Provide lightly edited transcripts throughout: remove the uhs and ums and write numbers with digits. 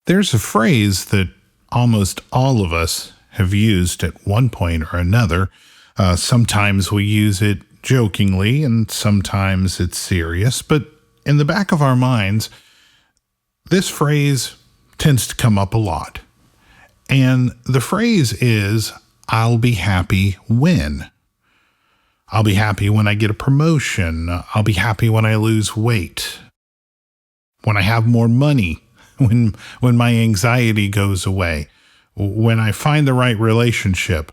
There's a phrase that almost all of us have used at one point or another. Sometimes we use it jokingly and sometimes it's serious, but in the back of our minds, this phrase tends to come up a lot. And the phrase is, I'll be happy when. I'll be happy when I get a promotion. I'll be happy when I lose weight. When I have more money. When my anxiety goes away. When I find the right relationship.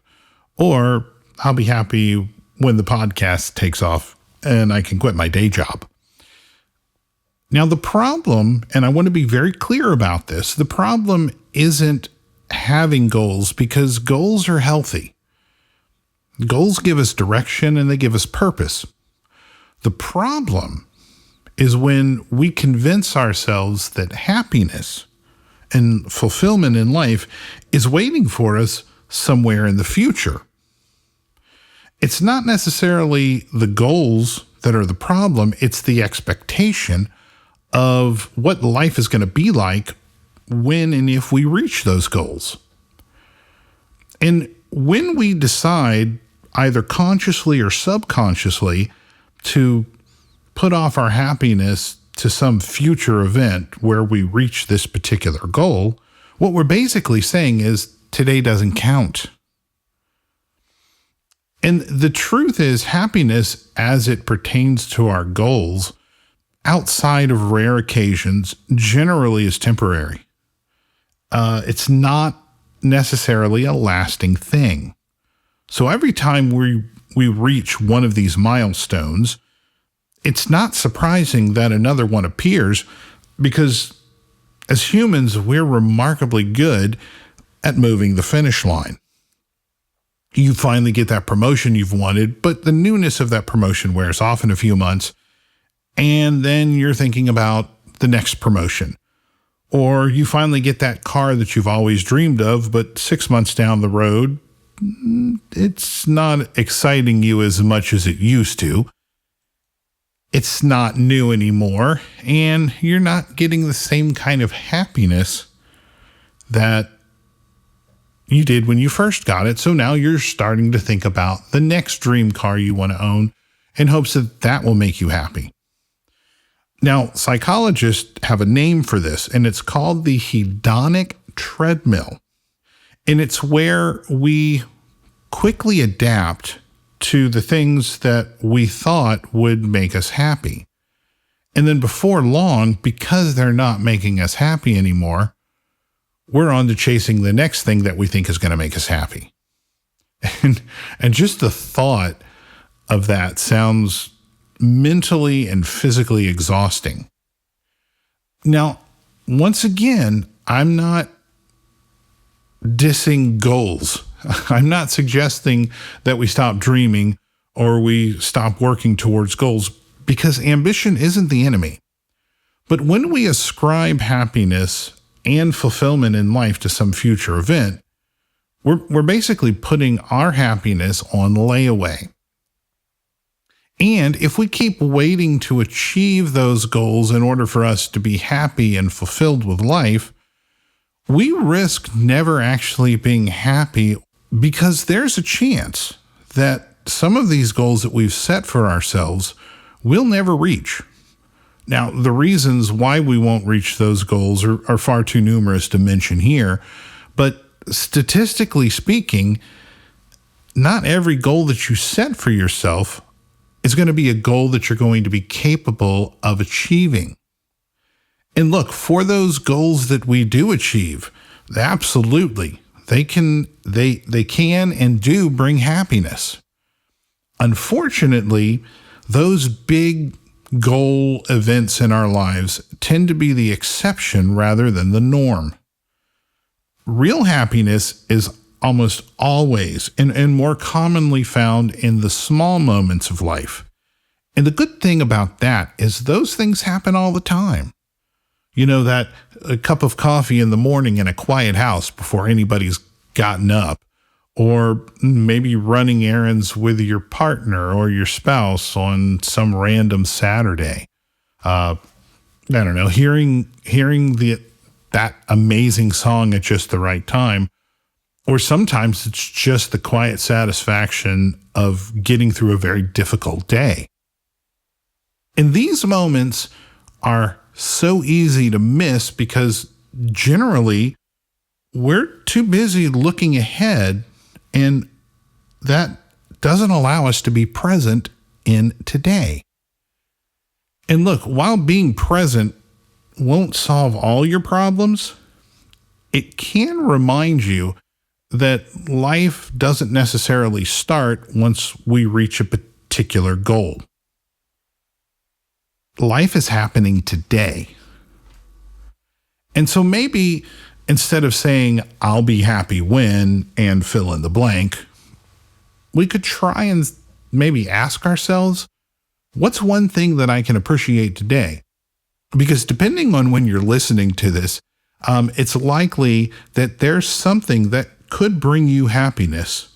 Or I'll be happy when the podcast takes off and I can quit my day job. Now the problem, and I want to be very clear about this, the problem isn't having goals, because goals are healthy. Goals give us direction and they give us purpose. The problem is when we convince ourselves that happiness and fulfillment in life is waiting for us somewhere in the future. It's not necessarily the goals that are the problem, it's the expectation of what life is going to be like when and if we reach those goals. And when we decide, either consciously or subconsciously, to put off our happiness to some future event where we reach this particular goal, what we're basically saying is today doesn't count. And the truth is, happiness as it pertains to our goals, outside of rare occasions, generally is temporary. It's not necessarily a lasting thing. So every time we reach one of these milestones, it's not surprising that another one appears, because as humans, we're remarkably good at moving the finish line. You finally get that promotion you've wanted, but the newness of that promotion wears off in a few months, and then you're thinking about the next promotion. Or you finally get that car that you've always dreamed of, but 6 months down the road, it's not exciting you as much as it used to. It's not new anymore, and you're not getting the same kind of happiness that you did when you first got it. So now you're starting to think about the next dream car you want to own in hopes that that will make you happy. Now, psychologists have a name for this, and it's called the hedonic treadmill. And it's where we quickly adapt to the things that we thought would make us happy. And then before long, because they're not making us happy anymore, we're on to chasing the next thing that we think is going to make us happy. And just the thought of that sounds mentally and physically exhausting. Now, once again, I'm not dissing goals. I'm not suggesting that we stop dreaming or we stop working towards goals, because ambition isn't the enemy. But when we ascribe happiness and fulfillment in life to some future event, we're basically putting our happiness on layaway. And if we keep waiting to achieve those goals in order for us to be happy and fulfilled with life, we risk never actually being happy, because there's a chance that some of these goals that we've set for ourselves we'll never reach. Now, the reasons why we won't reach those goals are far too numerous to mention here, but statistically speaking, not every goal that you set for yourself is going to be a goal that you're going to be capable of achieving. And look, for those goals that we do achieve, absolutely, they can and do bring happiness. Unfortunately, those big goal events in our lives tend to be the exception rather than the norm. Real happiness is almost always and more commonly found in the small moments of life. And the good thing about that is those things happen all the time. You know, that a cup of coffee in the morning in a quiet house before anybody's gotten up, or maybe running errands with your partner or your spouse on some random Saturday. I don't know, hearing the that amazing song at just the right time. Or sometimes it's just the quiet satisfaction of getting through a very difficult day. And these moments are so easy to miss because generally we're too busy looking ahead, and that doesn't allow us to be present in today. And look, while being present won't solve all your problems, it can remind you that life doesn't necessarily start once we reach a particular goal. Life is happening today. And so maybe instead of saying, I'll be happy when, and fill in the blank, we could try and maybe ask ourselves, what's one thing that I can appreciate today? Because depending on when you're listening to this, it's likely that there's something that could bring you happiness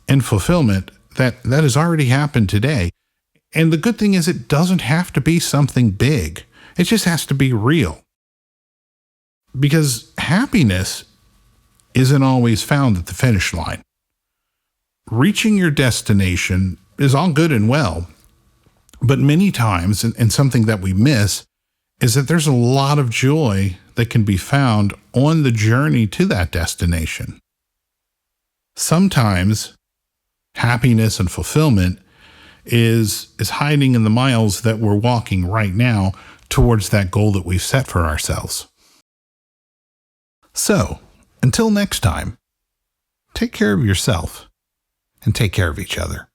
and fulfillment that has already happened today. And the good thing is it doesn't have to be something big. It just has to be real. Because happiness isn't always found at the finish line. Reaching your destination is all good and well, but many times, and something that we miss, is that there's a lot of joy that can be found on the journey to that destination. Sometimes happiness and fulfillment is hiding in the miles that we're walking right now towards that goal that we've set for ourselves. So, until next time, take care of yourself and take care of each other.